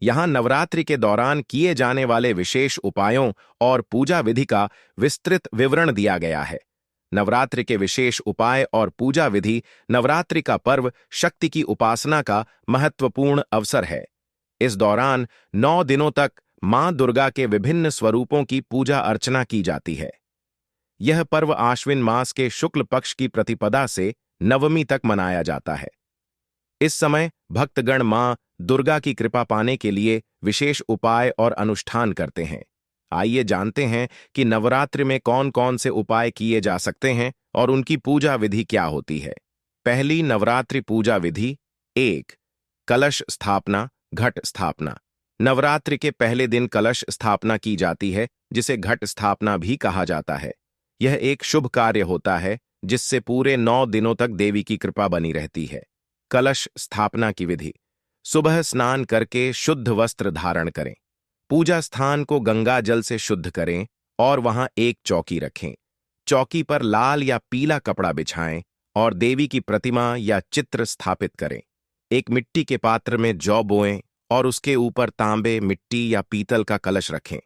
यहाँ नवरात्रि के दौरान किए जाने वाले विशेष उपायों और पूजा विधि का विस्तृत विवरण दिया गया है। नवरात्रि के विशेष उपाय और पूजा विधि। नवरात्रि का पर्व शक्ति की उपासना का महत्वपूर्ण अवसर है। इस दौरान 9 दिनों तक मां दुर्गा के विभिन्न स्वरूपों की पूजा अर्चना की जाती है। यह पर्व आश्विन मास के शुक्ल पक्ष की प्रतिपदा से नवमी तक मनाया जाता है। इस समय भक्तगण मां दुर्गा की कृपा पाने के लिए विशेष उपाय और अनुष्ठान करते हैं। आइए जानते हैं कि नवरात्रि में कौन कौन से उपाय किए जा सकते हैं और उनकी पूजा विधि क्या होती है। पहली नवरात्रि पूजा विधि। 1. कलश स्थापना, घट स्थापना। नवरात्रि के पहले दिन कलश स्थापना की जाती है, जिसे घट स्थापना भी कहा जाता है। यह एक शुभ कार्य होता है जिससे पूरे 9 दिनों तक देवी की कृपा बनी रहती है। कलश स्थापना की विधि। सुबह स्नान करके शुद्ध वस्त्र धारण करें। पूजा स्थान को गंगा जल से शुद्ध करें और वहां एक चौकी रखें। चौकी पर लाल या पीला कपड़ा बिछाएं और देवी की प्रतिमा या चित्र स्थापित करें। एक मिट्टी के पात्र में जौ बोएं और उसके ऊपर तांबे, मिट्टी या पीतल का कलश रखें।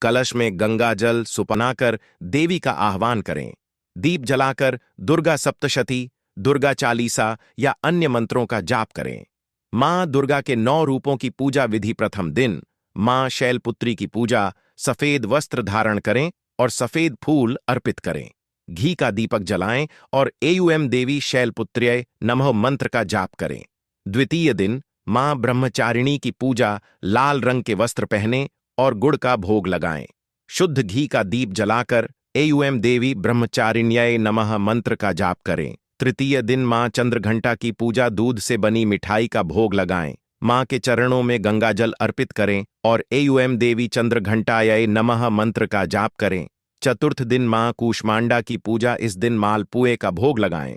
कलश में गंगा जल सुपनाकर देवी का आह्वान करें। दीप जलाकर दुर्गा सप्तशती, दुर्गा चालीसा या अन्य मंत्रों का जाप करें। मां दुर्गा के 9 रूपों की पूजा विधि। प्रथम दिन मां शैलपुत्री की पूजा। सफेद वस्त्र धारण करें और सफेद फूल अर्पित करें। घी का दीपक जलाएं और एयुएम देवी शैलपुत्र्यै नमः मंत्र का जाप करें। द्वितीय दिन मां ब्रह्मचारिणी की पूजा। लाल रंग के वस्त्र पहने और गुड़ का भोग लगाएं। शुद्ध घी का दीप जलाकर एयुएम देवी ब्रह्मचारिण्यै नमः मंत्र का जाप करें। तृतीय दिन मां चंद्रघंटा की पूजा। दूध से बनी मिठाई का भोग लगाएं। मां के चरणों में गंगा जल अर्पित करें और एयुएम देवी चंद्रघंटायै नमः मंत्र का जाप करें। चतुर्थ दिन मां कूष्मांडा की पूजा। इस दिन मालपुए का भोग लगाएं।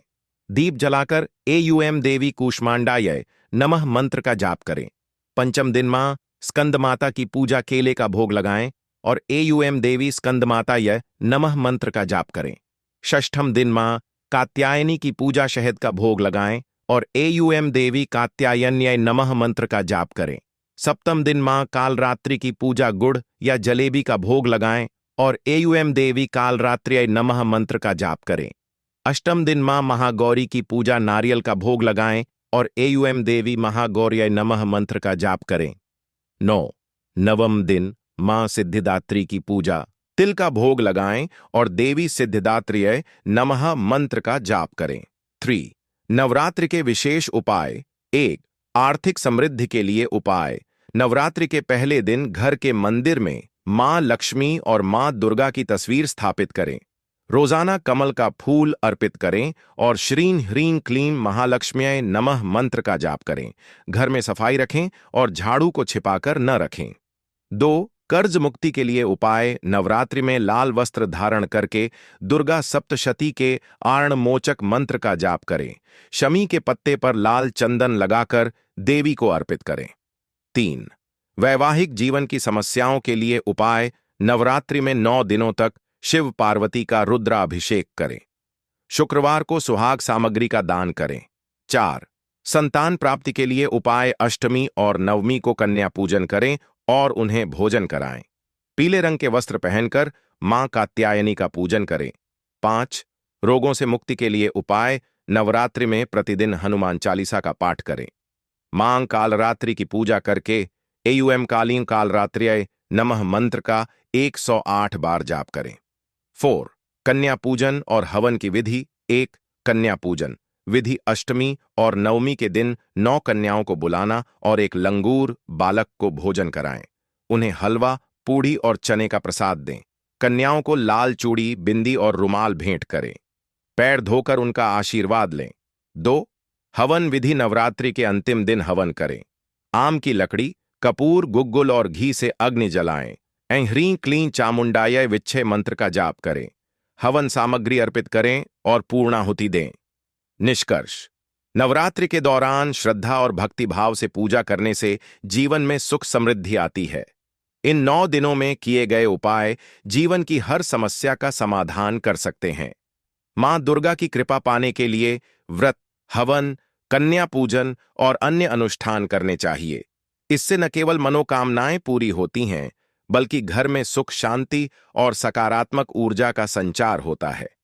दीप जलाकर एयुएम देवी कूष्मांडायै नमः मंत्र का जाप करें। पंचम दिन मां स्कंदमाता की पूजा। केले का भोग लगाएं और एयुएम देवी स्कंदमातायै नमः मंत्र का जाप करें। षष्ठम दिन मां कात्यायनी की पूजा। शहद का भोग लगाएं और एयुएम देवी कात्यायन्यै नमः मंत्र का जाप करें। सप्तम दिन मां कालरात्रि की पूजा। गुड़ या जलेबी का भोग लगाएं और एयुएम देवी कालरात्र्यै नमः मंत्र का जाप करें। अष्टम दिन मां महागौरी की पूजा। नारियल का भोग लगाएं और एयुएम देवी महागौर्यै नमः मंत्र का जाप करें। 9. नवम दिन मां सिद्धिदात्री की पूजा। तिल का भोग लगाएं और देवी सिद्धिदात्र्यै नमः मंत्र का जाप करें। 3. नवरात्रि के विशेष उपाय। 1. आर्थिक समृद्धि के लिए उपाय। नवरात्रि के पहले दिन घर के मंदिर में मां लक्ष्मी और मां दुर्गा की तस्वीर स्थापित करें। रोजाना कमल का फूल अर्पित करें और श्रीं ह्रीं क्लीं महालक्ष्म्यै नमः मंत्र का जाप करें। घर में सफाई रखें और झाड़ू को छिपाकर न रखें। 2. कर्ज मुक्ति के लिए उपाय। नवरात्रि में लाल वस्त्र धारण करके दुर्गा सप्तशती के आर्णमोचक मंत्र का जाप करें। शमी के पत्ते पर लाल चंदन लगाकर देवी को अर्पित करें। 3. वैवाहिक जीवन की समस्याओं के लिए उपाय। नवरात्रि में 9 दिनों तक शिव पार्वती का रुद्राभिषेक करें। शुक्रवार को सुहाग सामग्री का दान करें। 4. संतान प्राप्ति के लिए उपाय। अष्टमी और नवमी को कन्या पूजन करें और उन्हें भोजन कराएं। पीले रंग के वस्त्र पहनकर मां कात्यायनी का पूजन करें। 5. रोगों से मुक्ति के लिए उपाय। नवरात्रि में प्रतिदिन हनुमान चालीसा का पाठ करें। मां कालरात्रि की पूजा करके एयुएम कालीं कालरात्र्यै नमः मंत्र का 108 बार जाप करें। 4. कन्या पूजन और हवन की विधि। 1. कन्या पूजन विधि। अष्टमी और नवमी के दिन 9 कन्याओं को बुलाना और एक लंगूर बालक को भोजन कराएं। उन्हें हलवा, पूड़ी और चने का प्रसाद दें। कन्याओं को लाल चूड़ी, बिंदी और रुमाल भेंट करें। पैर धोकर उनका आशीर्वाद लें। 2. हवन विधि। नवरात्रि के अंतिम दिन हवन करें। आम की लकड़ी, कपूर, गुग्गुल और घी से अग्नि जलाएं। ऐं ह्रीं क्लीं चामुंडायै विच्छे मंत्र का जाप करें। हवन सामग्री अर्पित करें और पूर्णाहुति दें। निष्कर्ष। नवरात्रि के दौरान श्रद्धा और भक्ति भाव से पूजा करने से जीवन में सुख समृद्धि आती है। इन 9 दिनों में किए गए उपाय जीवन की हर समस्या का समाधान कर सकते हैं। मां दुर्गा की कृपा पाने के लिए व्रत, हवन, कन्या पूजन और अन्य अनुष्ठान करने चाहिए। इससे न केवल मनोकामनाएं पूरी होती हैं, बल्कि घर में सुख शांति और सकारात्मक ऊर्जा का संचार होता है।